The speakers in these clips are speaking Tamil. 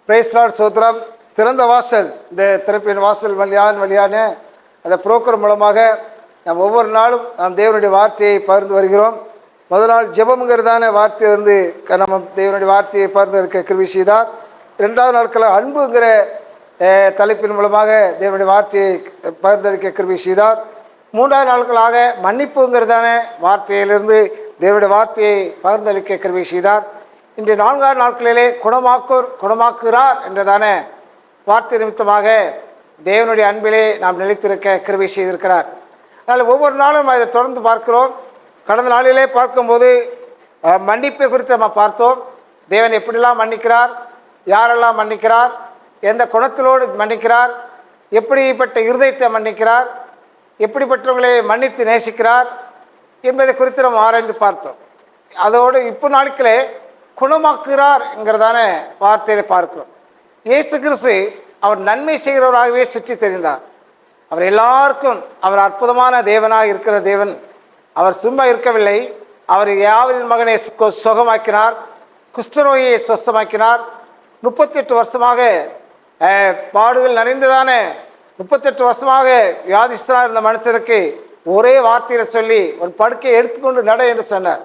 Price Lord சோத்ரம். திறந்த வாசல், இந்த திறப்பின் வாசல் வழியான அந்த புரோக்கர் மூலமாக நாம் ஒவ்வொரு நாளும் நாம் தேவனுடைய வார்த்தையை பகிர்ந்து வருகிறோம். முதல் நாள் ஜெபம்ங்கிறதான வார்த்தையிலிருந்து நம்ம தேவனுடைய வார்த்தையை பகிர்ந்து இருக்க கிருபை செய்தார். இரண்டாவது நாட்கள் அன்புங்கிற தலைப்பின் மூலமாக தேவனுடைய வார்த்தையை பகிர்ந்தளிக்க கிருபை செய்தார். மூன்றாவது நாட்களாக மன்னிப்புங்கிறதான வார்த்தையிலிருந்து தேவனுடைய வார்த்தையை பகிர்ந்தளிக்க கிருபை செய்தார். இன்று நான்காவது நாட்களிலே குணமாக்குகிறார் என்றதான வார்த்தை நிமித்தமாக தேவனுடைய அன்பிலே நாம் நிலைத்திருக்க கிருபை செய்திருக்கிறார். அதனால் ஒவ்வொரு நாளும் அதை தொடர்ந்து பார்க்கிறோம். கடந்த நாளிலே பார்க்கும்போது மன்னிப்பை குறித்து நம்ம பார்த்தோம். தேவன் எப்படிலாம் மன்னிக்கிறார், யாரெல்லாம் மன்னிக்கிறார், எந்த குணத்திலோடு மன்னிக்கிறார், எப்படிப்பட்ட இருதயத்தை மன்னிக்கிறார், எப்படிப்பட்டவங்களை மன்னித்து நேசிக்கிறார் என்பதை குறித்து நம்ம ஆராய்ந்து பார்த்தோம். அதோடு இப்போ நாட்களே குணமாக்குகிறார் என்கிறதான வார்த்தையை பார்க்கிறோம். இயேசு கிறிஸ்து அவர் நன்மை செய்கிறவராகவே சுற்றி தெரிந்தார். அவர் எல்லாருக்கும் அவர் அற்புதமான தேவனாக இருக்கிற தேவன். அவர் சும்மா இருக்கவில்லை. அவர் யாவரின் மகனை சுகமாக்கினார், குஷ்டரோகியை சொஸ்தமாக்கினார். 38 வருஷமாக பாடுகள் நிறைந்ததான 38 வருஷமாக வியாதிஸ்தனாக இருந்த மனுஷனுக்கு ஒரே வார்த்தையில் சொல்லி ஒரு படுக்கையை எடுத்துக்கொண்டு நட என்று சொன்னார்.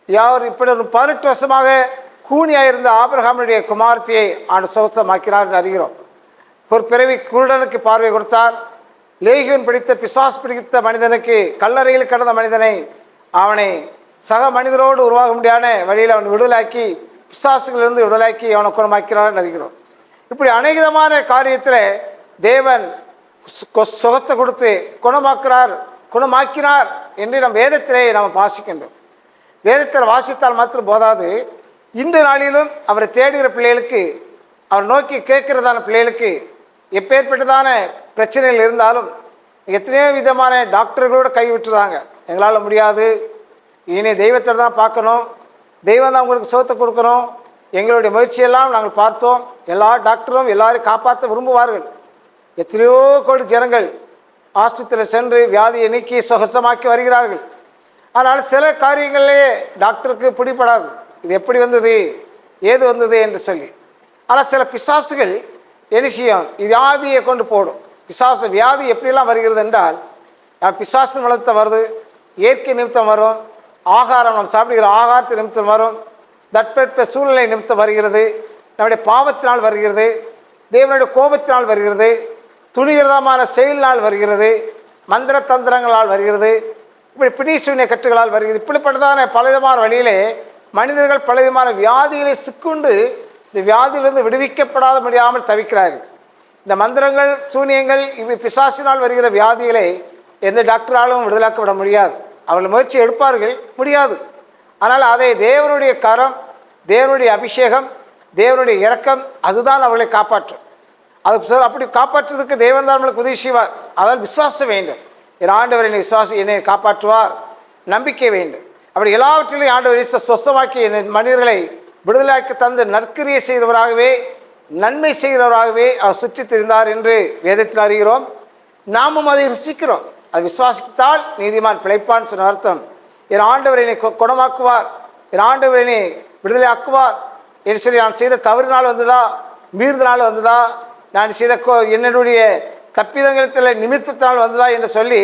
யார் இப்படி 18 வருஷமாக கூனியாக இருந்த ஆபிரகாமுடைய குமாரத்தியை ஆண்டு சுகமாக்கினார் என்று அறிகிறோம். ஒரு பிறவி குருடனுக்கு பார்வை கொடுத்தார். லேகியன் பிடித்த பிசாசு பிடித்த மனிதனுக்கு கல்லறையில் கடந்த மனிதனை அவனை சக மனிதரோடு உருவாக முடியாத வழியில் அவன் விடுதலாக்கி பிசாசுகளிலிருந்து விடுதலாக்கி அவனை குணமாக்கிறார் என்று அறிகிறோம். இப்படி அநேகமான காரியத்தில் தேவன் சுகத்தை கொடுத்து குணமாக்கினார் என்று நம் வேதத்திலே நாம் வாசிக்கின்றோம். வேதத்தில் வாசித்தால் மாத்திரம் போதாது, இன்று நாளிலும் அவரை தேடுகிற பிள்ளைகளுக்கு, அவர் நோக்கி கேட்கிறதான பிள்ளைகளுக்கு எப்பேற்பட்டதான பிரச்சனைகள் இருந்தாலும் எத்தனையோ விதமான டாக்டர்களோடு கைவிட்டுறாங்க. எங்களால் முடியாது, இனி தெய்வத்தை தான் பார்க்கணும், தெய்வம் தான் உங்களுக்கு சுகத்தை கொடுக்கணும், எங்களுடைய முயற்சியெல்லாம் நாங்கள் பார்த்தோம், எல்லா டாக்டரும் எல்லாரையும் காப்பாற்ற விரும்புவார்கள். எத்தனையோ கோடி ஜனங்கள் ஆஸ்பத்திரியில் சென்று வியாதியை நீக்கி சுகசமாக்கி வருகிறார்கள். ஆனால் சில காரியங்களே டாக்டருக்கு பிடிபடாது, இது எப்படி வந்தது, ஏது வந்தது என்று சொல்லி. ஆனால் சில பிசாசுகள் என்ன செய்யும், வியாதியை கொண்டு போடும். பிசாசு வியாதி எப்படியெல்லாம் வருகிறது என்றால், பிசாசு நிமித்தம் வருது, இயற்கை நிமித்தம் வரும், ஆகாரம் நம்ம சாப்பிடுகிற ஆகாரத்து நிமித்தம் வரும், தட்பெட்ப சூழ்நிலை நிமித்தம் வருகிறது, நம்முடைய பாவத்தினால் வருகிறது, தேவனுடைய கோபத்தினால் வருகிறது, துணிகரமான செயலினால் வருகிறது, மந்திர தந்திரங்களால் வருகிறது, இப்படி பிணிசூன்ய கட்டுகளால் வருகிறது. இப்படிப்பட்டதான பலவிதமான வழியிலே மனிதர்கள் பலவிதமான வியாதிகளை சிக்குண்டு இந்த வியாதியிலிருந்து விடுவிக்கப்படாத முடியாமல் தவிக்கிறார்கள். இந்த மந்திரங்கள் சூனியங்கள் பிசாசினால் வருகிற வியாதிகளை எந்த டாக்டராலும் விடுதலாக்கப்பட முடியாது. அவர்கள் முயற்சி எடுப்பார்கள், முடியாது. ஆனால் அதை தேவனுடைய கரம், தேவனுடைய அபிஷேகம், தேவனுடைய இரக்கம் அதுதான் அவர்களை காப்பாற்றும். அது அப்படி காப்பாற்றுறதுக்கு தேவன் தான் நம்மளுக்கு உதவி செய்வார். அதால் விசுவாசம் வேண்டும். என் ஆண்டவர் என்னை காப்பாற்றுவார், நம்பிக்கை வேண்டும். அப்படி எல்லாவற்றிலையும் ஆண்டவர் சொஸ்தமாக்கி இந்த மனிதர்களை விடுதலாக்கி தந்து நற்கிரியை செய்கிறவராகவே, நன்மை செய்கிறவராகவே அவர் சுற்றி தெரிந்தார் என்று வேதத்தில் அறிகிறோம். நாமும் அதை ருசிக்கிறோம். அது விசுவாசித்தால் நீதிமான் பிழைப்பான்னு சொன்ன அர்த்தம். என் ஆண்டவர் என்னை குணமாக்குவார், என் ஆண்டவர் என்னை விடுதலை ஆக்குவார் என்று சொல்லி, நான் செய்த தவறினால் வந்ததா, மீறுதனால் வந்ததா, நான் செய்த என்னுடைய தப்பிதங்களத்தில் நிமித்தத்தினால் வந்ததா என்று சொல்லி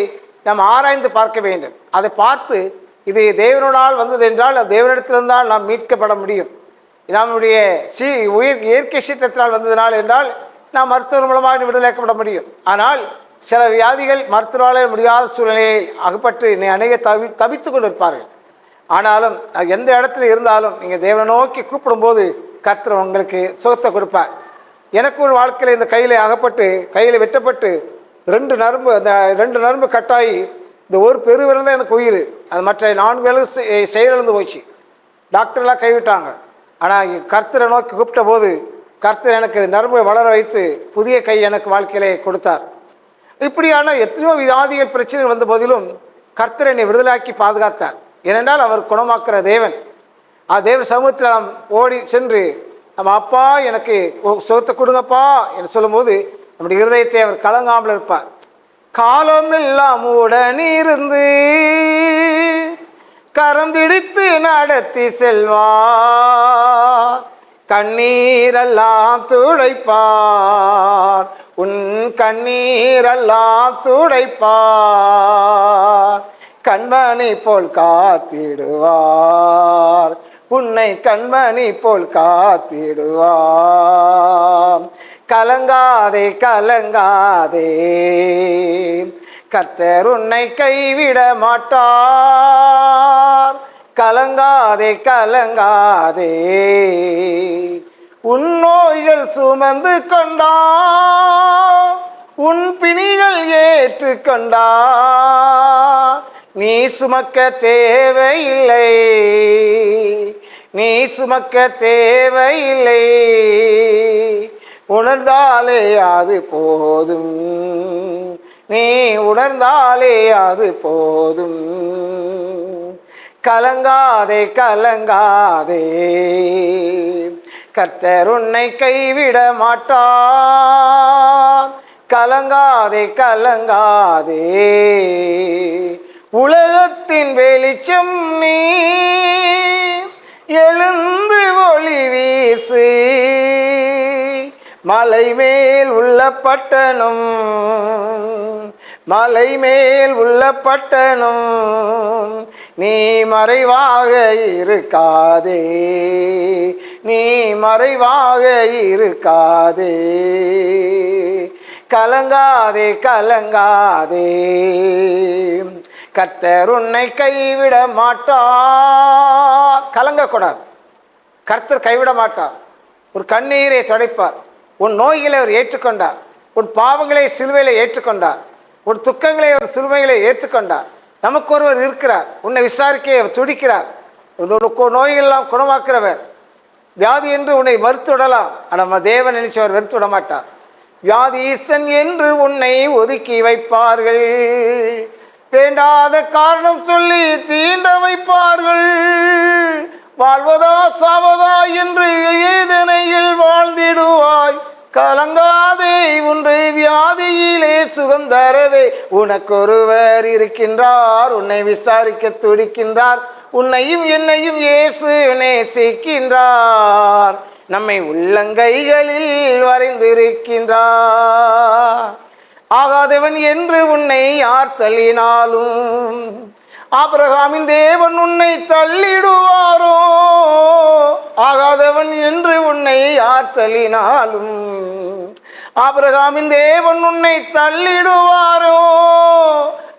நாம் ஆராய்ந்து பார்க்க வேண்டும். அதை பார்த்து இது தேவனால் வந்தது என்றால் தேவனிடத்திலிருந்தால் நாம் மீட்கப்பட முடியும். நம்முடைய இயற்கை சீற்றத்தினால் வந்ததினால் என்றால் நாம் மருத்துவர் மூலமாக விடுதலைக்கப்பட முடியும். ஆனால் சில வியாதிகள் மருத்துவரால் முடியாத சூழ்நிலையில் அகப்பட்டு அநேக தவித்து கொண்டு இருப்பார்கள். ஆனாலும் எந்த இடத்துல இருந்தாலும் நீங்கள் தேவனை நோக்கி கூப்பிடும்போது கர்த்தர் உங்களுக்கு சுகத்தை கொடுப்பார். எனக்கு ஒரு வாழ்க்கையில் இந்த கையில் அகப்பட்டு, கையில் வெட்டப்பட்டு 2 நரம்பு கட்டாயி இந்த ஒரு பெருவிரல் தான் எனக்கு உயிர், அது மற்ற 4 வேலை செயலிழந்து போச்சு. டாக்டர்லாம் கைவிட்டாங்க. ஆனால் கர்த்தரை நோக்கி கூப்பிட்ட போது கர்த்தர் எனக்கு நரம்பை வளர வைத்து புதிய கை எனக்கு வாழ்க்கையிலே கொடுத்தார். இப்படியான எத்தனையோ வியாதிகள் பிரச்சனைகள் வந்த போதிலும் கர்த்தர் என்னை விடுதலாக்கி பாதுகாத்தார். ஏனென்றால் அவர் குணமாக்குற தேவன். தேவன் சமூகத்தில் நாம் ஓடி சென்று நம்ம அப்பா எனக்கு சுகத்தை கொடுங்கப்பா என்று சொல்லும்போது நம்முடைய இருதயத்தை அவர் கலங்காமல் இருப்பார். காலம் எல்லாம் உடனிருந்து கரம் பிடித்து நடத்தி செல்வார், கண்ணீரெல்லாம் துடைப்பார், உன் கண்ணீரெல்லாம் துடைப்பார். கண்மணி போல் காத்திடுவார், உன்னை கண்மணி போல் காத்திடுவார். கலங்காதே கலங்காதே, கர்த்தர் உன்னை கைவிட மாட்டார். கலங்காதே கலங்காதே, உன் நோய்கள் சுமந்து கொண்டார், உன் பிணிகள் ஏற்றுக்கொண்டார். நீ சுமக்க தேவையில்லை, நீ சுமக்க தேவையில்லை. உணர்ந்தாலே அது போதும், நீ உணர்ந்தாலே அது போதும். கலங்காதே கலங்காதே, கர்த்தர் உன்னை கைவிட மாட்டார். கலங்காதே கலங்காதே, உலகத்தின் வெளிச்சம் நீ, எழுந்து ஒளி வீசு. மலை மேல் உள்ள பட்டணம், மலை மேல் உள்ள பட்டணம், நீ மறைவாக இருக்காதே, நீ மறைவாக இருக்காதே. கலங்காதே கலங்காதே, கர்த்தர் உன்னை கைவிட மாட்டார். கலங்கக்கூடாது, கர்த்தர் கைவிட மாட்டார். ஒரு கண்ணீரை துடைப்பார். உன் நோய்களை அவர் ஏற்றுக்கொண்டார், உன் பாவங்களை சிலுவையில் ஏற்றுக்கொண்டார், உன் துக்கங்களை அவர் சிலுவைகளை ஏற்றுக்கொண்டார். நமக்கு ஒருவர் இருக்கிறார், உன்னை விசாரிக்க அவர் துடிக்கிறார். நோய்களெல்லாம் குணமாக்குறவர். வியாதி என்று உன்னை மறுத்து விடலாம், ஆனால் நம்ம தேவன் நினைச்சு அவர் வெறுத்து விட மாட்டார். வியாதி ஈசன் என்று உன்னை ஒதுக்கி வைப்பார்கள், வேண்டாத காரணம் சொல்லி தீண்ட வைப்பார்கள். வாழ்வதா சாவதா என்று ஏதனையில் வாழ்ந்திடுவாய். கலங்காதே, ஒன்று வியாதியிலே சுகம் தரவே உனக்கொருவர் இருக்கின்றார். உன்னை விசாரிக்க துடிக்கின்றார், உன்னையும் என்னையும் இயேசு நேசிக்கின்றார். நம்மை உள்ளங்கைகளில் வரைந்திருக்கின்றார். ஆகாதவன் என்று உன்னை யார் தள்ளினாலும் ஆபிரகாமின் தேவன் உன்னை தள்ளிடுவாரோ. ஆகாதவன் என்று உன்னை யார் தள்ளினாலும் ஆபிரகாமின் தேவன் உன்னை தள்ளிடுவாரோ.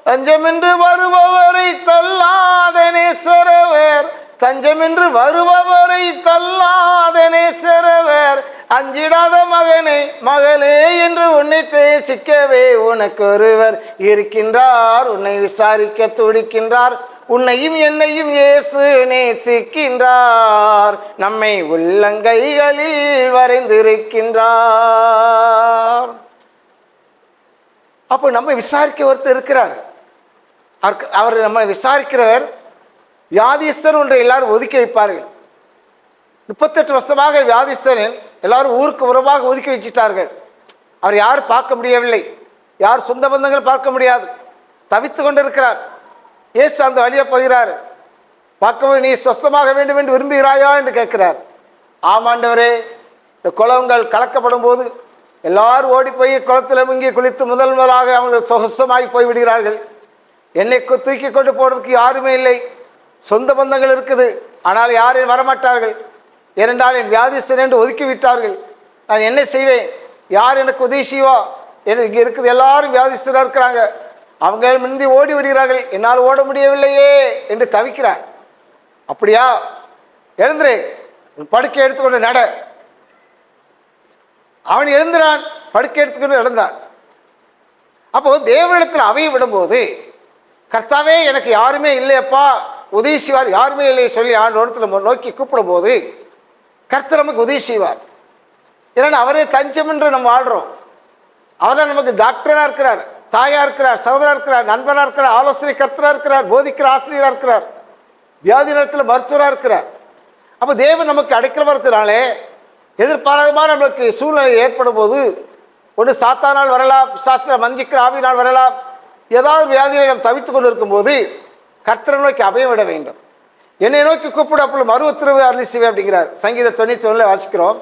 தஞ்சமென்று வருபவரை தள்ளாத நேசரவர், தஞ்சமென்று வருபவரை தள்ளாத நேசரவர். அஞ்சிடாத மகனே மகளே என்று உன்னை தேசிக்கவே உனக்கொருவர் இருக்கின்றார். உன்னை விசாரிக்க துடிக்கின்றார், உன்னையும் என்னையும் இயேசு நேசிக்கின்றார். நம்மை உள்ளங்கைகளில் வரைந்திருக்கின்றார். அப்போ நம்மை விசாரிக்க ஒருத்தர் இருக்கிறார். அவர் நம்மை விசாரிக்கிறவர். வியாதிஸ்தர் ஒன்றை எல்லாரும் ஒதுக்கி வைப்பார்கள். 38 வருஷமாக வியாதிஸ்தரில் எல்லாரும் ஊருக்கு உறவாக ஒதுக்கி வச்சிட்டார்கள். அவர் யாரும் பார்க்க முடியவில்லை, யார் சொந்த பந்தங்கள் பார்க்க முடியாது, தவித்து கொண்டிருக்கிறார். இயேசு அந்த வழியை போகிறார். பார்க்கவே நீ சொஸ்தமாக வேண்டும் என்று விரும்புகிறாயா என்று கேட்கிறார். ஆமாண்டவரே, இந்த குளங்கள் கலக்கப்படும் போது எல்லாரும் ஓடி போய் குளத்தில் முங்கி குளித்து முதலாக அவங்க சொசமாகி போய்விடுகிறார்கள். என்னை தூக்கி கொண்டு போகிறதுக்கு யாருமே இல்லை. சொந்த பந்தங்கள் இருக்குது, ஆனால் யாரும் வரமாட்டார்கள். ஏனென்றால் என் வியாதிஸ்தன் என்று ஒதுக்கி விட்டார்கள். நான் என்ன செய்வேன்? யார் எனக்கு உதவி செய்வா? எனக்கு இங்கே இருக்குது எல்லாரும் வியாதிஸ்தராக இருக்கிறாங்க, அவங்க முந்தி ஓடி விடுகிறார்கள், என்னால் ஓட முடியவில்லையே என்று தவிக்கிறான். அப்படியா? எழுந்துரு, படுக்கை எடுத்துக்கொண்டு நட. அவன் எழுந்துறான், படுக்கை எடுத்துக்கொண்டு நடந்தான். அப்போது தேவனிடத்தில் அவையை விடும்போது, கர்த்தாவே எனக்கு யாருமே இல்லையப்பா, உதவி செய்வார், யாருமே இல்லை சொல்லி ஆண்டவரிடத்தில் நோக்கி கூப்பிடும் போது கர்த்தர் நமக்கு உதவி செய்வார். ஏன்னா அவரே தஞ்சம் என்று நம்ம வாழ்கிறோம். அவர் தான் நமக்கு டாக்டராக இருக்கிறார், தாயாக இருக்கிறார், சகோதராக இருக்கிறார், நண்பராக இருக்கிறார், ஆலோசனை கர்த்தராக இருக்கிறார், போதிக்கிற ஆசிரியராக இருக்கிறார், வியாதி நேரத்தில் மருத்துவராக இருக்கிறார். அப்போ தேவன் நமக்கு அடைக்கலமாக இருக்கிறனாலே எதிர்பாராதமாக நம்மளுக்கு சூழ்நிலை ஏற்படும் போது ஒன்று சாத்தானால் வரலாம், சாஸ்திர மஞ்சிக்கிற ஆவியினால் வரலாம், ஏதாவது வியாதியை நாம் தவித்து கொண்டு இருக்கும்போது கர்த்தரை நோக்கி அபயம் விட வேண்டும். என்னை நோக்கி கூப்பிடு, அப்பொழுது மறு உத்தரவு அருளி செய்வேன் அப்படிங்கிறார். சங்கீத 91 வாசிக்கிறோம்.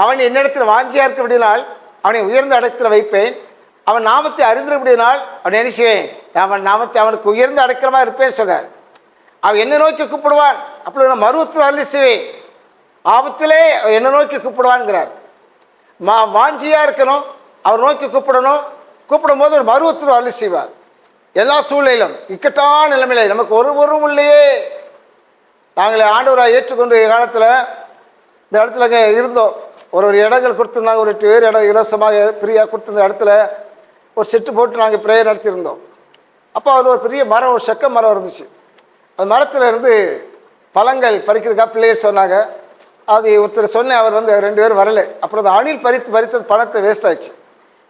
அவன் என்னிடத்தில் வாஞ்சியா இருக்கிறபடினால் அவனை உயர்ந்த இடத்துல வைப்பேன், அவன் நாமத்தை அறிந்திருப்படினால் அவன் என்ன செய்வேன், அவன் நாமத்தை அவனுக்கு உயர்ந்த அடைக்கலமாக இருப்பேன்னு சொல்றார். அவன் என்னை நோக்கி கூப்பிடுவான், அப்பொழுது நான் மறு உத்தரவு அருளி செய்வேன். ஆபத்திலே என்னை நோக்கி கூப்பிடுவான்ங்கிறார். வாஞ்சியா இருக்கணும், அவர் நோக்கி கூப்பிடணும். கூப்பிடும் போது ஒரு மறு உத்தரவு அருளி செய்வார். எல்லா சூழ்நிலையிலும் இக்கட்டான நிலைமையில நமக்கு ஒருவரும் இல்லையே, நாங்களே ஆண்டவராக ஏற்றுக்கொண்டு காலத்தில் இந்த இடத்துல இருந்தோம். ஒரு இடங்கள் கொடுத்துருந்தாங்க, ஒரு 8 பேர் இடம் இலவசமாக ஃப்ரீயாக கொடுத்துருந்த இடத்துல ஒரு செட்டு போட்டு நாங்கள் ப்ரேயர் நடத்தியிருந்தோம். அப்போ அதில் ஒரு பெரிய மரம், ஒரு செக்க மரம் இருந்துச்சு. அந்த மரத்தில் இருந்து பழங்கள் பறிக்கிறதுக்காக பிள்ளைகள் சொன்னாங்க. அது ஒருத்தர் சொன்னேன், அவர் 2 பேர் வரலை. அப்புறம் அந்த அணில் பறித்தது பணத்தை வேஸ்ட் ஆச்சு.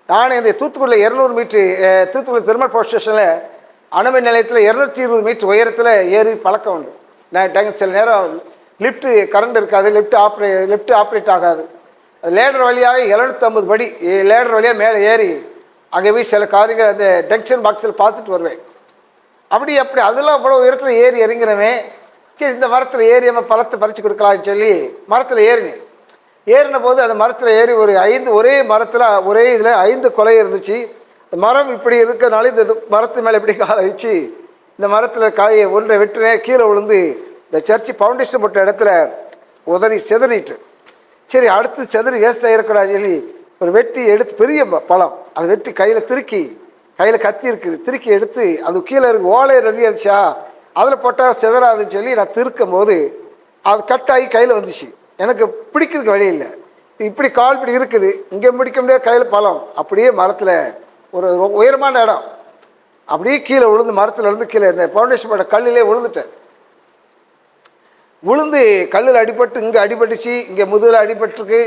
நான் இந்த தூத்துக்குடியில் 200 மீட்ரு, தூத்துக்குடி தெர்மல் பவர் ஸ்டேஷனில் அணுமின் நிலையத்தில் 220 மீட்டர் உயரத்தில் ஏறி பழக்கம் உண்டு. நான் சில நேரம் லிஃப்ட்டு கரண்ட் இருக்காது, லிஃப்ட் ஆப்ரேட் ஆகாது. அது லேடர் வழியாக 750 படி லேடர் வழியாக மேலே ஏறி அங்கே போய் சில காரியங்கள் அந்த டெக்ஷன் பாக்ஸில் பார்த்துட்டு வருவேன். அப்படி அதெல்லாம் அவ்வளோ உயரத்தில் ஏறி இறங்கிறவன், சரி இந்த மரத்தில் ஏறி நம்ம பழத்தை பறித்து கொடுக்கலான்னு சொல்லி மரத்தில் ஏறினேன். ஏறின போது அந்த மரத்தில் ஏறி ஒரு 5 ஒரே மரத்தில் ஒரே இதில் 5 கொலை இருந்துச்சு. இந்த மரம் இப்படி இருக்கிறனால இந்த மரத்து மேலே இப்படி காலை வச்சு இந்த மரத்தில் காயை ஒன்றை வெட்டினேன். கீழே விழுந்து இந்த சர்ச்சு ஃபவுண்டேஷன் போட்ட இடத்துல செதறிட்டு, சரி அடுத்து செதறி வேஸ்ட் ஆகிடக்கூடாது சொல்லி ஒரு வெட்டி எடுத்து, பெரிய பழம், அதை வெட்டி கையில் கத்தி இருக்குது, திருக்கி எடுத்து அது கீழே இருக்கு ஓலை ரெடி ஆச்சா, அதில் போட்டால் செதறாதுன்னு சொல்லி நான் திருக்கும் போது அது கட்டாகி கையில் வந்துச்சு. எனக்கு பிடிக்கிறதுக்கு வழி இல்லை, இப்படி கால் இப்படி இருக்குது, இங்கே பிடிக்க முடியாது, கையில் பழம். அப்படியே மரத்தில் ஒரு உயரமான இடம், அப்படியே கீழே விழுந்து மரத்தில் இருந்து கீழே இந்த ஃபவுண்டேஷன் போட்ட கல்லிலே விழுந்துட்டேன். விழுந்து கல்லில் அடிபட்டு, இங்கே அடிபட்டுச்சு, இங்கே முதுகில் அடிபட்டுருக்கு.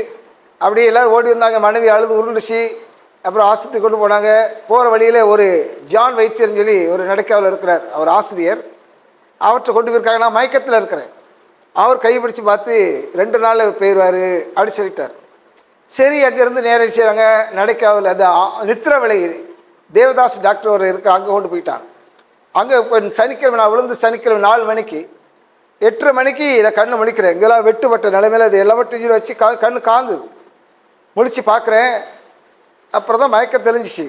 அப்படியே எல்லோரும் ஓடி வந்தாங்க. மனைவி அழுது உருண்டுச்சு. அப்புறம் ஆஸ்பத்திரி கொண்டு போனாங்க. போகிற வழியில் ஒரு ஜான் வைத்தியர்னு சொல்லி ஒரு நடக்காவில் இருக்கிறார், அவர் ஆசிரியர், அவர்கிட்ட கொண்டு போயிருக்காங்க. நான் மயக்கத்தில் இருக்கிறேன். அவர் கை பிடிச்சி பார்த்து 2 நாளில் போயிடுவார் அப்படி சொல்லிட்டார். சரி, அங்கேருந்து நேரடி செய்கிறாங்க நடக்காவில். அந்த நித்திரவிலை தேவதாஸ் டாக்டர் ஒரு இருக்கிற, அங்கே கொண்டு போயிட்டாங்க. அங்கே இப்போ சனிக்கிழமை நான் விழுந்து சனிக்கிழமை 4 மணிக்கு 8:30 மணிக்கு இதை கண்ணு முழிக்கிறேன். இங்கெல்லாம் வெட்டுப்பட்ட நிலைமையில் அது எல்லாம் வெட்டு வச்சு கண்ணு காந்துது. முழிச்சு பார்க்குறேன். அப்புறம் தான் மயக்கம் தெளிஞ்சிச்சு.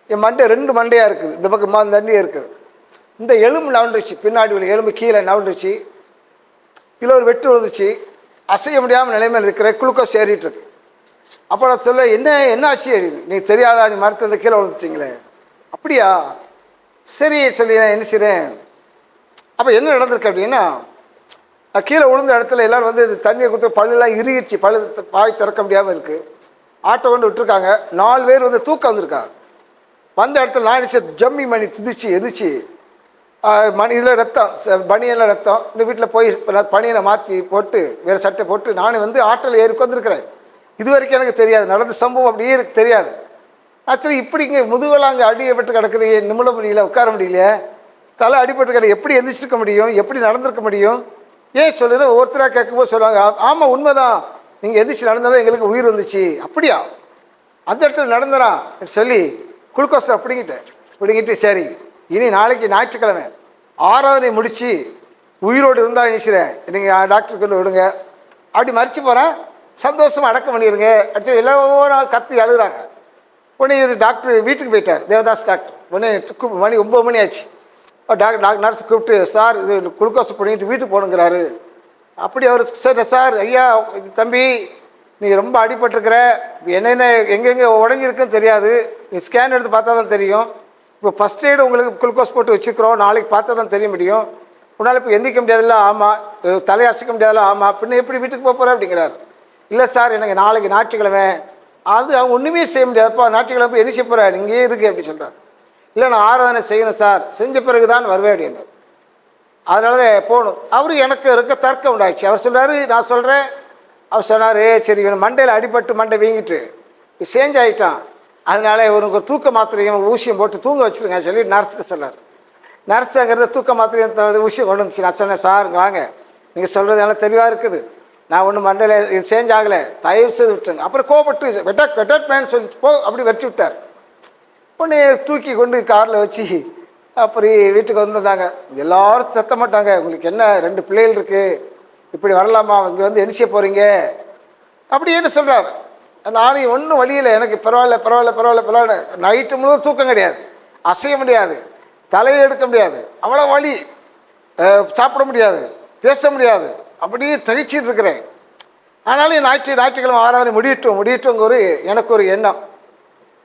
என் மண்டை 2 மண்டையாக இருக்குது, இந்த பக்கம் தண்டியாக இருக்குது. இந்த எலும்பு நவுண்டுச்சு, பின்னாடி உள்ள எலும்பு கீழே நவுண்டுச்சு. இதில் ஒரு வெட்டு வந்துச்சு. அசைய முடியாமல் நிலைமையில் இருக்கிறேன். குளுக்கோஸ் ஏறிட்டு இருக்கு. அப்போ நான் சொல்ல, என்ன ஆச்சு, நீ தெரியாதா, நீ மரத்தில் கீழே விழுந்துட்டீங்களே. அப்படியா, சரி சொல்லி நான் என்ன செய்கிறேன். அப்போ என்ன நடந்திருக்கு அப்படின்னா, நான் கீழே விழுந்த இடத்துல எல்லோரும் இது தண்ணியை கொடுத்து பல்லெல்லாம் இறுகிடுச்சு, வாய் திறக்க முடியாமல் இருக்குது. ஆட்டோ கொண்டு விட்டுருக்காங்க. 4 பேர் தூக்கம் வந்திருக்காங்க. வந்த இடத்துல நான் நினச்ச ஜம்மி மணி துதிச்சு எதிர்ச்சி மணி இதில் ரத்தம், பனியெல்லாம் ரத்தம். இந்த வீட்டில் போய் பனியனை மாற்றி போட்டு வேறு சட்டை போட்டு நான் ஆட்டோவில் ஏறி உட்காந்துருக்கிறேன். இது வரைக்கும் எனக்கு தெரியாது, நடந்த சம்பவம் அப்படியே எனக்கு தெரியாது. ஆக்சுவலி இப்படி இங்கே முதுகெல்லாம் அங்கே அடிபட்டு கிடக்குது, நிமிட முடியல, உட்கார முடியல, தலை அடிபட்டு கிடக்கு, எப்படி எந்திரிச்சிருக்க முடியும், எப்படி நடந்திருக்க முடியும், ஏன் சொல்லுன்னு ஒவ்வொருத்தராக கேட்கும்போது சொல்லுவாங்க, ஆமாம் உண்மைதான், நீங்கள் எந்திரிச்சு நடந்தாலும் எங்களுக்கு உயிர் வந்துச்சு. அப்படியா, அந்த இடத்துல நடந்தனா சொல்லி குளுக்கோஸை பிடிங்கிட்டு சரி இனி நாளைக்கு ஞாயிற்றுக்கிழமை ஆராதனை முடித்து உயிரோடு இருந்தால் நினைச்சிறேன், நீங்கள் டாக்டருக்கு கொண்டு விடுங்க, அப்படி மறித்து போகிறேன், சந்தோஷமாக அடக்கம் பண்ணிடுங்க அடிச்சு எல்லோரும் கத்தி அழுகுறாங்க. உடனே டாக்டர் வீட்டுக்கு போயிட்டார், தேவதாஸ் டாக்டர். உடனே மணி 9 மணி ஆச்சு. டாக்டர் நர்ஸ் கூப்பிட்டு, சார் இது குளுக்கோஸ் பண்ணிட்டு வீட்டுக்கு போகணுங்கிறாரு. அப்படி அவர் சரி சார், ஐயா தம்பி நீ ரொம்ப அடிபட்டுருக்கிற, என்னென்ன எங்கெங்கே உடஞ்சிருக்குன்னு தெரியாது, நீ ஸ்கேன் எடுத்து பார்த்தா தான் தெரியும். இப்போ ஃபஸ்ட் எய்டு உங்களுக்கு குளுக்கோஸ் போட்டு வச்சுக்கிறோம், நாளைக்கு பார்த்தா தான் தெரிய முடியும். உன்னால் இப்போ எந்திரிக்க முடியாதுல்ல, ஆமாம், தலையசைக்க முடியாதுல்ல, ஆமாம், பின்ன எப்படி வீட்டுக்கு போக போகிற அப்படிங்கிறார். இல்லை சார் எனக்கு நாளைக்கு ஞாயிற்றுக்கிழமை, அது அவங்க ஒன்றுமே செய்ய முடியாதுப்பா, ஞாயிற்றுக்கிழமை போய் என்ன செய்ய போகிற, இங்கேயே இருக்கு அப்படி சொல்கிறார். இல்லை நான் ஆராதனை செய்யணும் சார், செஞ்ச பிறகு தான் வருவேன் அப்படின்னார். அதனால தான் போகணும். அவரு எனக்கு இருக்க தர்க்கம் உண்டாச்சு. அவர் சொல்கிறாரு, நான் சொல்கிறேன். அவர் சொன்னார், சரி இவன் மண்டையில் அடிபட்டு மண்டை வீங்கிட்டு சேஞ்ச் ஆகிட்டான், அதனால இவனுக்கு ஒரு தூக்க மாத்திரையும் ஊசியும் போட்டு தூங்க வச்சுருங்க சொல்லி நர்ஸ்ட்டு சொன்னார். நர்ஸ் அங்கிறது தூக்க மாத்திரையும் ஊசியம் கொண்டு வந்துச்சு. நான் சொன்னேன், சார் வாங்க, நீங்கள் சொல்கிறது எல்லாம் தெளிவாக இருக்குது, நான் ஒன்றும் மண்டையில் இது சேஞ்ச் ஆகலை, தயவு செய்து விட்டுருங்க. அப்புறம் கோபப்பட்டு வெட்டட் மேன் சொல்லிட்டு போ அப்படி வெட்டி விட்டார். உடனே தூக்கி கொண்டு காரில் வச்சு அப்புறம் வீட்டுக்கு வந்துருந்தாங்க. எல்லாரும் சத்த மாட்டாங்க, உங்களுக்கு என்ன 2 பிள்ளைகள் இருக்குது, இப்படி வரலாமா, இங்கே வந்து என்ன செய்ய போகிறீங்க அப்படின்னு சொல்கிறார். நானும் ஒன்றும் வழியில் எனக்கு பரவாயில்ல பரவாயில்ல பரவாயில்ல பரவாயில்ல. நைட்டு முழுவதும் தூக்கம் கிடையாது, அசைய முடியாது, தலையை எடுக்க முடியாது, அவ்வளோ வலி, சாப்பிட முடியாது, பேச முடியாது, அப்படியே தகிச்சிட்டு இருக்கிறேன். ஆனாலும் ஞாயிற்றுக்கிழமை ஆராதனை முடியட்டும் எனக்கு ஒரு எண்ணம்.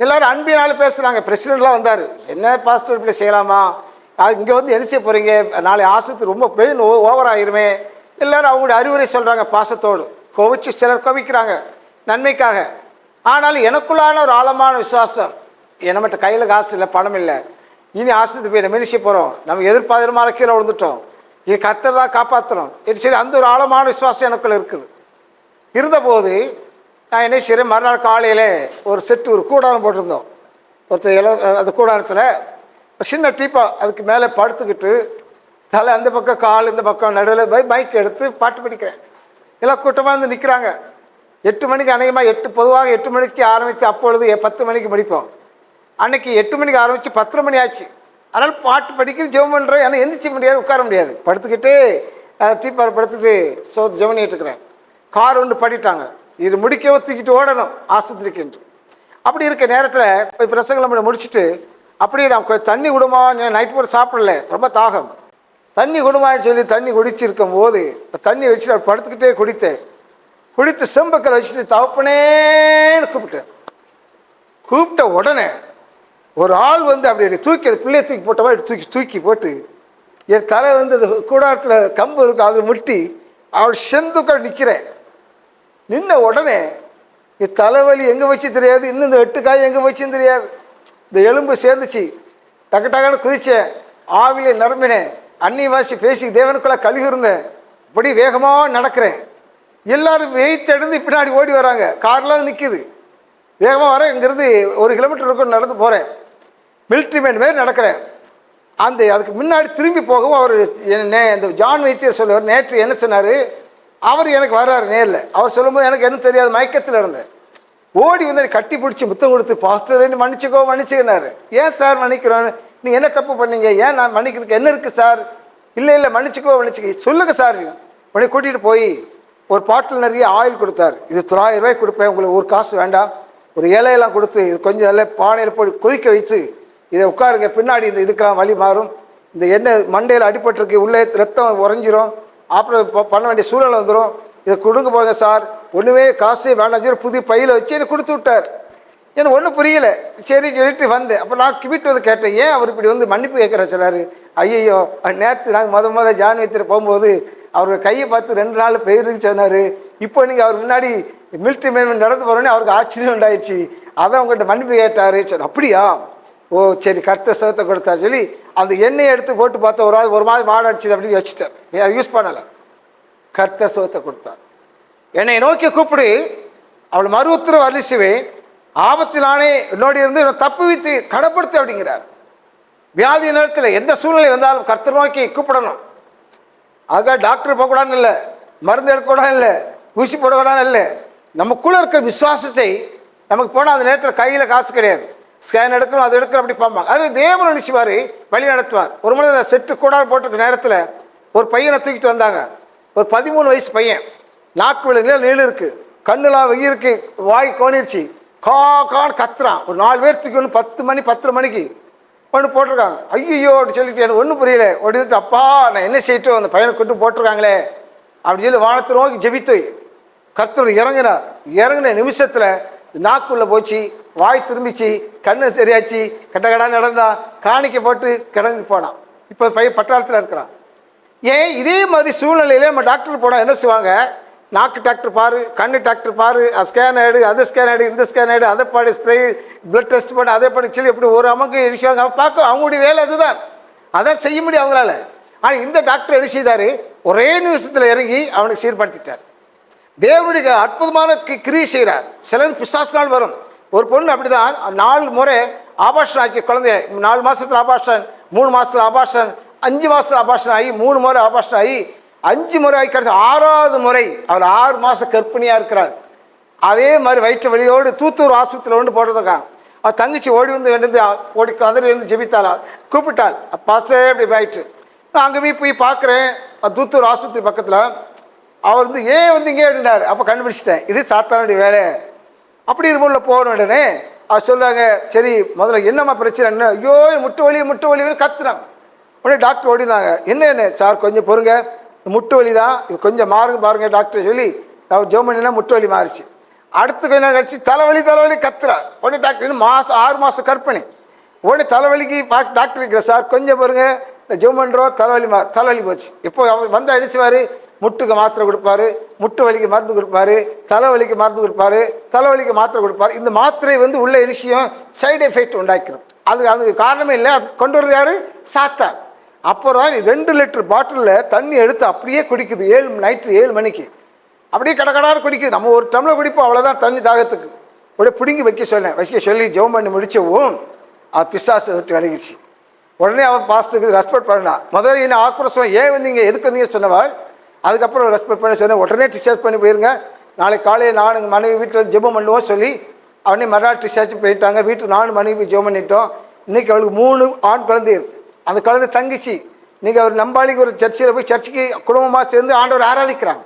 எல்லோரும் அன்பினால் பேசுகிறாங்க. பிரசிடெண்ட்லாம் வந்தார். என்ன பாஸ்டர் இப்படி செய்யலாமா, இங்கே வந்து என்ன செய்ய போகிறீங்க, நாளை ஆஸ்பத்திரி ரொம்ப பெயின் ஓவர் ஆகிருமே. எல்லோரும் அவங்களுடைய அறிவுரை சொல்கிறாங்க பாசத்தோடு. கோவிச்சு சிலர் கோவிக்கிறாங்க நன்மைக்காக. ஆனாலும் எனக்குள்ளான ஒரு ஆழமான விசுவாசம், நம்மகிட்ட கையில் காசு இல்லை, பணம் இல்லை, இனி ஆஸ்பத்திரி போய் நம்ம என்ன செய்ய போகிறோம், நம்ம எதிர்பார்த்தமான கீழே விழுந்துட்டோம், இது கர்த்தர் தான் காப்பாற்றணும் என்று சொல்லி அந்த ஒரு ஆழமான விசுவாசம் எனக்குள்ள இருக்குது. இருந்தபோது நான் என்ன செய்கிறேன், மறுநாள் காலையில் ஒரு செட்டு ஒரு கூடாரம் போட்டிருந்தோம். அந்த கூடாரத்தில் ஒரு சின்ன டீப்பா அதுக்கு மேலே படுத்துக்கிட்டு தலை அந்த பக்கம் கால் இந்த பக்கம் நடுவில் பைக் எடுத்து பாட்டு படிக்கிறேன். எல்லாம் கூட்டமாக இருந்து நிற்கிறாங்க. 8 மணிக்கு அநேகமாக பொதுவாக 8 மணிக்கு ஆரம்பித்து அப்பொழுது 10 மணிக்கு படிப்போம். அன்றைக்கி 8 மணிக்கு ஆரம்பித்து 10:30 மணி ஆச்சு. அதனால் பாட்டு படிக்கிற ஜெபம் பண்ணுறேன். ஏன்னா எந்திரிச்சிக்க முடியாது, உட்கார முடியாது, படுத்துக்கிட்டு டீப்பார் படுத்துட்டு ஜெபம் பண்ணிட்டு இருக்கிறேன். கார் ஒன்று படிட்டாங்க, இது முடிக்கவும் தூக்கிட்டு ஓடணும் ஆஸ்பத்திரிக்கு என்று. அப்படி இருக்க நேரத்தில் போய் பிரசங்களை முடிச்சுட்டு அப்படியே நான் தண்ணி விடுமா, நைட் பூரா சாப்பிடல, ரொம்ப தாகம், தண்ணி குடுமான்னு சொல்லி தண்ணி குடிச்சிருக்கும் போது தண்ணி வச்சுட்டு படுத்துக்கிட்டே குடித்து செம்பக்கரை வச்சுட்டு தகப்பனேன்னு கூப்பிட்ட உடனே ஒரு ஆள் வந்து அப்படி தூக்கி அது பிள்ளையை தூக்கி போட்ட மாதிரி தூக்கி போட்டு என் தலை வந்து அது கூடாரத்தில் கம்பு இருக்கும் அதில் முட்டி அவள் செந்துக்கள் நிற்கிறேன். நின்ன உடனே என் தலைவலி எங்கே வச்சு தெரியாது, இன்னும் இந்த 8 காய் எங்கே வச்சுன்னு தெரியாது. இந்த எலும்பு சேர்ந்துச்சு, டக்குன்னு குதித்தேன், ஆவிலே நிரம்பினேன், அந்நியவாசி பேசி தேவனுக்குள்ளே கழுகி இருந்தேன். இப்படி வேகமாக நடக்கிறேன். எல்லோரும் வெயிட் எடுத்து பின்னாடி ஓடி வராங்க, கார்லாம் நிற்கிது. வேகமாக வரேன், இங்கேருந்து 1 கிலோமீட்டர் இருக்கும் நடந்து போகிறேன். மிலிட்ரி மேன் மாரி நடக்கிறேன். அதுக்கு முன்னாடி திரும்பி போகவும் அவர் இந்த ஜான் வைத்தியர் சொல்லுவார், நேற்று என்ன சொன்னார், அவர் எனக்கு வர்றாரு நேரில். அவர் சொல்லும்போது எனக்கு என்ன தெரியாது, மயக்கத்தில் இருந்தேன். ஓடி வந்து கட்டி பிடிச்சி முத்தம் கொடுத்து பாஸ்டர் மன்னிச்சுக்கினாரு. ஏன் சார் மன்னிக்கிறோம், நீங்கள் என்ன தப்பு பண்ணீங்க, ஏன் நான் மன்னிக்கிறதுக்கு என்ன இருக்குது சார், இல்லை மன்னிச்சுக்கோ சொல்லுங்கள் சார். உடனே கூட்டிகிட்டு போய் ஒரு பாட்டில் நிறைய ஆயில் கொடுத்தார். இது 900 ரூபாய் கொடுப்பேன், உங்களுக்கு ஒரு காசு வேண்டாம், ஒரு இலையெல்லாம் கொடுத்து இது கொஞ்சம் நல்ல பானையில் போய் கொதிக்க வைத்து இதை உட்காருங்க, பின்னாடி இந்த இதுக்கெல்லாம் வலி மாறும், இந்த எண்ணெய் மண்டையில் அடிபட்டிருக்கு, உள்ளே ரத்தம் உறைஞ்சிரும், அப்புறம் பண்ண வேண்டிய சூழ்நிலை வந்துடும், இதை கொடுங்க போங்க சார், ஒன்றுமே காசே வேண்டாம் சொல்லி புது பையில் வச்சு எனக்கு கொடுத்து விட்டார். எனக்கு ஒன்றும் புரியலை, சரி சொல்லிட்டு வந்தேன். அப்போ நான் வீட்டு வந்து கேட்டேன், ஏன் அவர் இப்படி வந்து மன்னிப்பு கேட்குற சொன்னார். ஐயோ, நேற்று நாங்கள் முதல் ஜான் வைத்தியர் போகும்போது அவர் கையை பார்த்து 2 நாள் பெயருன்னு சொன்னார். இப்போ நீங்கள் அவர் முன்னாடி மிலிட்ரி மேன் நடந்து போகிறோன்னே அவருக்கு ஆச்சரியம் உண்டாயிடுச்சு, அதான் உங்கள்கிட்ட மன்னிப்பு கேட்டார். சரி அப்படியா, ஓ சரி கர்த்தர் சுகத்தை கொடுத்தாரு சொல்லி அந்த எண்ணெயை எடுத்து போட்டு பார்த்தா ஒரு மாதிரி மாடு அடிச்சுது அப்படின்னு வச்சுட்டேன். அதை யூஸ் பண்ணலை. கர்த்தர் சுகத்தை கொடுத்தார். என்னை நோக்கி கூப்பிடு, அவள் மறு உத்தரவு அளிச்சுவேன், ஆபத்திலானே என்னோடு இருந்து தப்பு வைத்து கடப்படுத்து அப்படிங்கிறார். வியாதி நேரத்தில் எந்த சூழ்நிலை வந்தாலும் கர்த்தர் நோக்கி கூப்பிடணும். அதுக்காக டாக்டர் போகக்கூடாதுன்னு இல்லை, மருந்து எடுக்கக்கூடாது இல்லை, ஊசி போடக்கூடாதுன்னு இல்லை, நமக்குள்ளே இருக்கிற விசுவாசத்தை நமக்கு போனால் அந்த நேரத்தில் கையில் காசு கிடையாது, ஸ்கேன் எடுக்கணும், அது எடுக்கணும், அப்படி பார்ப்பாங்க. அது தேவன் நினைச்சுவார், வழி நடத்துவார். ஒரு முறை அந்த செட்டு கூட போட்டிருக்க நேரத்தில் ஒரு பையனை தூக்கிட்டு வந்தாங்க. ஒரு 13 வயசு பையன், நாக்கு விலங்குல நீளம் இருக்குது, கண்ணுலாம் வெயிருக்கு, வாய் கோணிருச்சு, கான்னு கத்துறான். ஒரு 4 பேர் தூக்கி ஒன்று 10 மணிக்கு ஒன்று போட்டிருக்காங்க. ஐயோ அப்படி சொல்லிட்டு எனக்கு ஒன்றும் புரியல. ஒடிட்டு அப்பா நான் என்ன செய்யட்டும், அந்த பையனை கொண்டு போட்டிருக்காங்களே அப்படி சொல்லி வானத்தை நோக்கி ஜெபித்து கர்த்தர் இறங்கின நிமிஷத்தில் நாக்குள்ளே போச்சு, வாய் திரும்பிச்சு, கண்ணு சரியாச்சு, கட்டக்கடான்னு நடந்தான், காணிக்க போட்டு கிடந்து போனான். இப்போ பையன் பட்டாளத்தில் இருக்கிறான். ஏன் இதே மாதிரி சூழ்நிலையில் நம்ம டாக்டர் போனால் என்ன செய்வாங்க, நாக்கு டாக்டர் பாரு, கண்ணு டாக்டர் பாரு, ஸ்கேன் ஆகிடு, அதை ஸ்கேன் ஆகிடு, இந்த ஸ்கேன் ஆகிடு, அதை பாடி ஸ்ப்ரே பிளட் டெஸ்ட் பண்ணி அதை பண்ணி சொல்லி எப்படி ஒரு அமக்கு அடிச்சுவாங்க. அவன் பார்க்க அவங்களுடைய வேலை அதுதான், அதான் செய்ய முடியும் அவங்களால. ஆனால் இந்த டாக்டர் என்ன செய்தார், ஒரே நிமிஷத்தில் இறங்கி அவனுக்கு சீர்படுத்திட்டார். தேவனுடைய அற்புதமான கிரியை செய்கிறார். சிலது பிசாசினால் வரும். ஒரு பொண்ணு அப்படி தான் 4 முறை ஆபாஷன் ஆச்சு குழந்தைய. 4 மாதத்தில் ஆபாஷன், 3 மாதத்தில் ஆபாஷன், 5 மாதத்தில் ஆபாஷன் ஆகி 3 முறை ஆபாஷன் ஆகி 5 முறை ஆகி கிடச்சி 6வது முறை அவர் 6 மாதம் கர்ப்பிணியாக இருக்கிறார். அதே மாதிரி வயிற்று வலியோடு தூத்தூர் ஆஸ்பத்திரியில் கொண்டு போட்டிருக்காங்க. அவள் தங்கச்சி ஓடி வந்து ஓடி கதறி வந்து ஜெபித்தாளா, கூப்பிட்டாள். பாஸ்டரே அப்படி ஆயிட்டு. நான் அங்கே போய் பார்க்குறேன், தூத்தூர் ஆஸ்பத்திரி பக்கத்தில். அவர் வந்து ஏன் வந்து இங்கே அப்படின்னாரு. அப்போ கண்டுபிடிச்சிட்டேன், இது சாத்தானுடைய வேலை. அப்படி இருமுள்ள போன உடனே அவர் சொல்கிறாங்க, சரி முதல்ல என்னம்மா பிரச்சனை, என்ன, ஐயோ முட்டு வலி கத்துறாங்க. உடனே டாக்டர் ஓடிந்தாங்க. என்ன சார் கொஞ்சம் பொறுங்க, முட்டு வலி தான், இது கொஞ்சம் பாருங்க டாக்டர் சொல்லி நான் ஜெர்மனிலாம் முட்டு வலி மாறிச்சு. அடுத்து கொஞ்ச நேரம் கழிச்சு தலைவலி கத்துறா. உடனே டாக்டர் இன்னும் 6 மாதம் கற்பனை. உடனே தலைவலிக்கு டாக்டர் இருக்கிற, சார் கொஞ்சம் பாருங்க, ஜெர்மன்றோம் தலைவலி போச்சு. இப்போ அவர் வந்தால் அடிச்சுவார், முட்டுக்கு மாத்திரை கொடுப்பாரு, முட்டு வலிக்கு மருந்து கொடுப்பாரு, தலைவலிக்கு மருந்து கொடுப்பாரு, தலைவலிக்கு மாத்திரை கொடுப்பாரு. இந்த மாத்திரை வந்து உள்ள விஷயம் சைடு எஃபெக்ட் உண்டாக்கிறோம். அதுக்கு காரணமே இல்லை. அது கொண்டு வரது யாரு? சாத்தான். அப்போ தான் 2 லிட்டர் பாட்டிலில் தண்ணி எடுத்து அப்படியே குடிக்குது. நைட்டு 7 மணிக்கு அப்படியே கடகடாறு குடிக்குது. நம்ம ஒரு டம்ளர் குடிப்போம், அவ்வளோதான் தண்ணி தாகத்துக்கு. அப்படியே பிடுங்கி வைக்க சொல்லி ஜெபம் பண்ணி முடிச்சவும் அது பிசாசை விட்டு விலகிச்சு. உடனே அவன் பாஸ்டருக்கு ரெஸ்பெக்ட் பண்ணா. முதல்ல என்ன ஆக்ரோஷம், ஏன் வந்தீங்க, எதுக்கு வந்தீங்க சொன்னவாள். அதுக்கப்புறம் ரெஸ்பெக்ட் பண்ணி சொன்னேன், உடனே டிஸ்சார்ஜ் பண்ணி போயிருங்க, நாளைக்கு காலையில் நான் எங்கள் மனைவி வீட்டில் வந்து ஜெபம் பண்ணுவோம் சொல்லி அவனே மறுநாள் டிஸ்சார்ஜ் போயிட்டாங்க. வீட்டுக்கு நானும் மனைவி ஜெபம் பண்ணிட்டோம். இன்றைக்கி அவளுக்கு 3 ஆண் குழந்தை இருக்கு. அந்த குழந்தை தங்கிச்சு. இன்றைக்கி அவர் நம்பாளிக்கு ஒரு சர்ச்சில் போய் சர்ச்சுக்கு குடும்பமாக சேர்ந்து ஆண்டவர் ஆராதிக்கிறாங்க.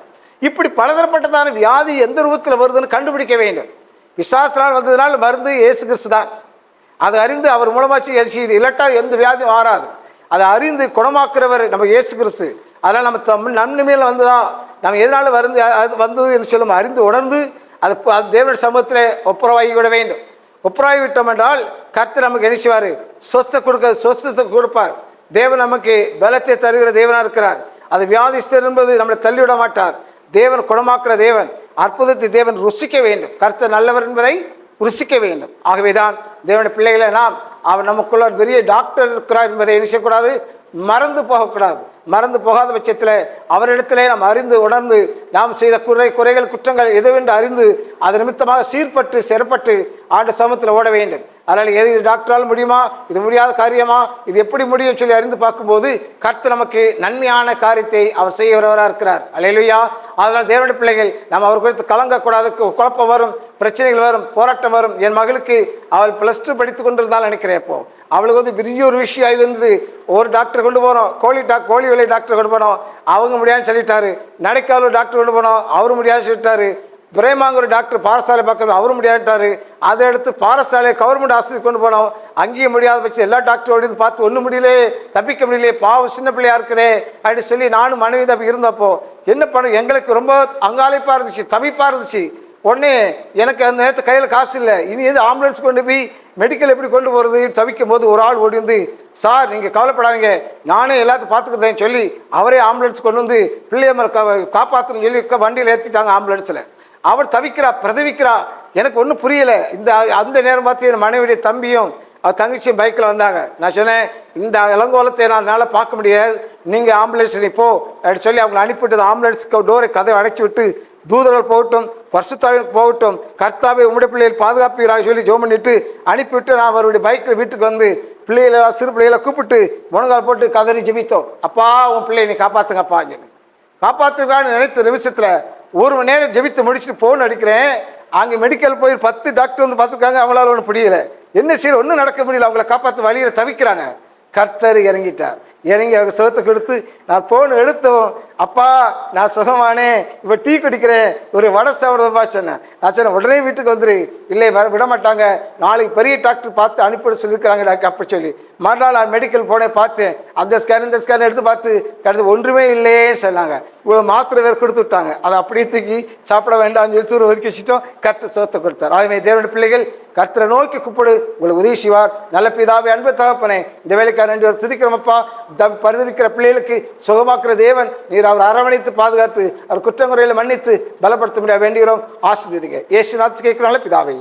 இப்படி பலதரப்பட்டதான வியாதி எந்த ரூபத்தில் வருதுன்னு கண்டுபிடிக்க வேண்டும். பிசாசினால் வந்ததுனால மருந்து இயேசு கிறிஸ்து தான். அதை அறிந்து அவர் மூலமாச்சு இது இல்லாட்டா எந்த வியாதியும் மாறாது. அதை அறிந்து குணமாக்குறவர் நம்ம இயேசு கிறிஸ்து. அதனால் நம்ம நன்மையில் வந்துதான் நம்ம எதனால வந்தது என்று சொல்லும் அறிந்து உணர்ந்து அது தேவனுடைய சமூகத்தில் ஒப்புரவாகி விட வேண்டும். ஒப்புரவாகி விட்டோம் என்றால் கர்த்தர் நமக்கு என்ன செய்வார்? சொஸ்தத்தை கொடுப்பார். தேவன் நமக்கு பலத்தை தருகிற தேவனாக இருக்கிறார். அது வியாதிஸ்தர் என்பது நம்மளை தள்ளிவிட மாட்டார். தேவன் குணமாக்குற தேவன், அற்புதத்தை தேவன் ருசிக்க வேண்டும். கர்த்தர் நல்லவர் என்பதை ருசிக்க வேண்டும். ஆகவே தான் தேவனுடைய பிள்ளைகளை நாம் அவர் நமக்குள்ள ஒரு பெரிய டாக்டர் இருக்கிறார் என்பதை என்ன செய்யக்கூடாது? மறந்து போகக்கூடாது. மறந்து போகாத பட்சத்தில் அவரிடத்திலே நாம் அறிந்து உணர்ந்து நாம் செய்த குறைகள் குற்றங்கள் எதுவென்று அறிந்து அது நிமித்தமாக சீர்பட்டு சிறப்பட்டு ஆண்டு சமூகத்தில் ஓட வேண்டும். அதனால் இது டாக்டரால் முடியுமா, இது முடியாத காரியமா, இது எப்படி முடியும் சொல்லி அறிந்து பார்க்கும்போது கர்த்தர் நமக்கு நன்மையான காரியத்தை அவர் செய்ய வருவராக இருக்கிறார். அல்லேலூயா. அதனால் தேவனுடைய பிள்ளைகள் நாம் அவர் குறித்து கலங்கக்கூடாது. குழப்பம் வரும், பிரச்சனைகள் வரும், போராட்டம் வரும். என் மகளுக்கு அவள் +2 படித்து கொண்டிருந்தாலும் நினைக்கிறேன். இப்போ அவளுக்கு வந்து பெரிய ஒரு விஷயம் இருந்தது. ஒரு டாக்டர் கொண்டு போனோம், கோழி வேலை டாக்டர் கொண்டு போனோம், அவங்க முடியாதுன்னு சொல்லிட்டாரு. நடைக்காவலூர் டாக்டர் கொண்டு போனோம், அவரு முடியாதுன்னு சொல்லிட்டாரு. பிரேமாங்கூர் டாக்டர் பாரசாலை பக்கத்தில் அவரும் முடியாதுட்டாரு. அதை எடுத்து பாரசாலை கவர்மெண்ட் ஆஸ்பத்திரி கொண்டு போனோம், அங்கேயும் முடியாத பட்சம் எல்லா டாக்டரோடையும் பார்த்து ஒன்றும் முடியலே, தப்பிக்க முடியலையே, பாவம் சின்ன பிள்ளையா இருக்குதே அப்படின்னு சொல்லி நானும் மனைவி தப்பி இருந்தப்போ என்ன பண்ணும், எங்களுக்கு ரொம்ப அங்காளிப்பாக இருந்துச்சு, தவிப்பாக இருந்துச்சு. உடனே எனக்கு அந்த நேரத்தில் கையில் காசு இல்லை, இனி எது ஆம்புலன்ஸ் கொண்டு போய் மெடிக்கல் எப்படி கொண்டு போகிறது தவிக்கும் போது ஒரு ஆள் ஓடி வந்து, சார் நீங்கள் கவலைப்படாதீங்க, நானே எல்லாத்தையும் பார்த்துக்கிறதேன்னு சொல்லி அவரே ஆம்புலன்ஸ் கொண்டு வந்து பிள்ளையம்மரை காப்பாற்றுன்னு சொல்லி வண்டியில் ஏற்றிட்டாங்க. ஆம்புலன்ஸில் அவர் பிரதவிக்கிறா. எனக்கு ஒன்றும் புரியலை. அந்த நேரம் பார்த்து என் மனைவியுடைய தம்பியும் அவர் தங்கச்சியும் பைக்கில் வந்தாங்க. நான் சொன்னேன், இந்த இளங்கோலத்தை என்னால் பார்க்க முடியாது, நீங்கள் ஆம்புலன்ஸ் போ அப்படின்னு சொல்லி அவங்களை அனுப்பிவிட்டு ஆம்புலன்ஸுக்கு டோரை கதவை அடைச்சி விட்டு தூதர்கள் போகட்டும், பரிசுத்தாவிக்கு போகட்டும், கர்த்தாவை உம்முடைய பிள்ளைகள் பாதுகாப்புகிறாங்க சொல்லி ஜெபம் பண்ணிட்டு அனுப்பிவிட்டு நான் அவருடைய பைக்கில் வீட்டுக்கு வந்து சிறு பிள்ளைகளை கூப்பிட்டு முழங்கால் போட்டு கதறி ஜெபித்தோம். அப்பா உன் பிள்ளையை நீ காப்பாற்றுங்கப்பா சொல்லி காப்பாற்றுக்கான்னு நினைத்த நிமிஷத்தில் 1 மணி நேரம் ஜெபித்து முடிச்சுட்டு ஃபோன் அடிக்கிறேன். அங்கே மெடிக்கல் போய் 10 டாக்டர் வந்து பார்த்துருக்காங்க. அவங்களால ஒன்றும் புரியலை, என்ன செய்ய ஒன்றும் நடக்க முடியல, அவங்கள காப்பாற்ற வழியில் தவிக்கிறாங்க. கர்த்தர் இறங்கிட்டார். இறங்கி அவங்க சுகத்தை கொடுத்து நான் ஃபோன் எடுத்தோம், அப்பா நான் சுகமானே, இப்போ டீ குடிக்கிறேன், ஒரு வடை சாப்பிடுறப்பா சொன்னேன். நான் சொன்னேன் உடனே வீட்டுக்கு வந்துரு. இல்லை விட மாட்டாங்க, நாளைக்கு பெரிய டாக்டர் பார்த்து அனுப்பிவிட சொல்லியிருக்கிறாங்க டாக்டர் அப்படி சொல்லி மறுநாள் நான் மெடிக்கல் போனேன். பார்த்தேன், அந்த ஸ்கேன் இந்த ஸ்கேன் எடுத்து பார்த்து கருத்து ஒன்றுமே இல்லையே சொன்னாங்க. இவ்வளோ மாத்திரை வேறு கொடுத்து விட்டாங்க. அதை அப்படியே தூக்கி சாப்பிட வேண்டாம்னு சொல்லி தூரம் ஒதுக்கி வச்சுட்டோம். கர்த்தர் சுகத்தை கொடுத்தார். ஆகவே தேவனுடைய பிள்ளைகள் கர்த்தரை நோக்கி கூப்பிடு, உங்களுக்கு உதவி செய்வார். நல்ல பிதாவே, அன்பு தகப்பனே, இந்த வேலைக்கார 2 பேர் துதிக்கிறோமப்பா. பரிதவிக்கிற பிள்ளைகளுக்கு சுகமாக்குற தேவன் நீர் அவர் அரவணைத்து பாதுகாத்து அவர் குற்றங்குறையில் மன்னித்து பலப்படுத்த முடியாது வேண்டுகிறோம். ஆசீர்வதிங்க. இயேசு நாமத்தில் கேட்கிறோம் நல்ல பிதாவே.